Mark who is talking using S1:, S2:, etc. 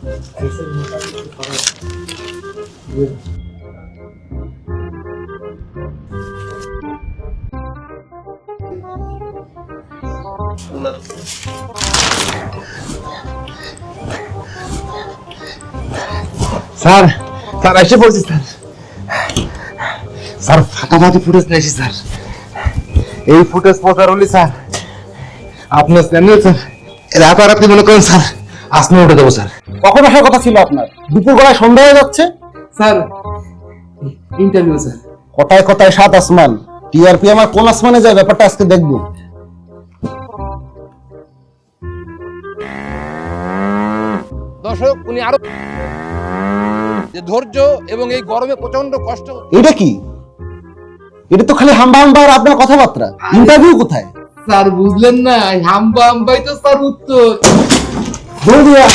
S1: Sir sir এসে পড়ছি sir sir ফাটাফাটি ফুটেজ নিয়েছি স্যার এই ফুটেজ পচার হলি স্যার আপনার চ্যানেল স্যার রাতারাতি মনে করেন স্যার আসনে উঠে দেবো স্যার।
S2: কখন আসার কথা ছিল আপনার? দুপুর বেলায় সন্ধ্যা হয়ে যাচ্ছে।
S1: Sir interview sir.
S2: কথায় কথায় সাত আসমান, টিআরপি আমার কোন আসমানে যায় ব্যাপারটা আজকে দেখবো।
S3: দর্শক উনি আরো যে ধৈর্য এবং এই গরমে প্রচন্ড কষ্ট।
S2: এটা কি? এটা তো খালি হাম্বা হাম্বা আর আপনার কথাবার্তা। ইন্টারভিউ কোথায়?
S1: স্যার বুঝলেন না, হাম্বা হাম্বাই তো স্যার উত্তর।
S2: বল দিয়া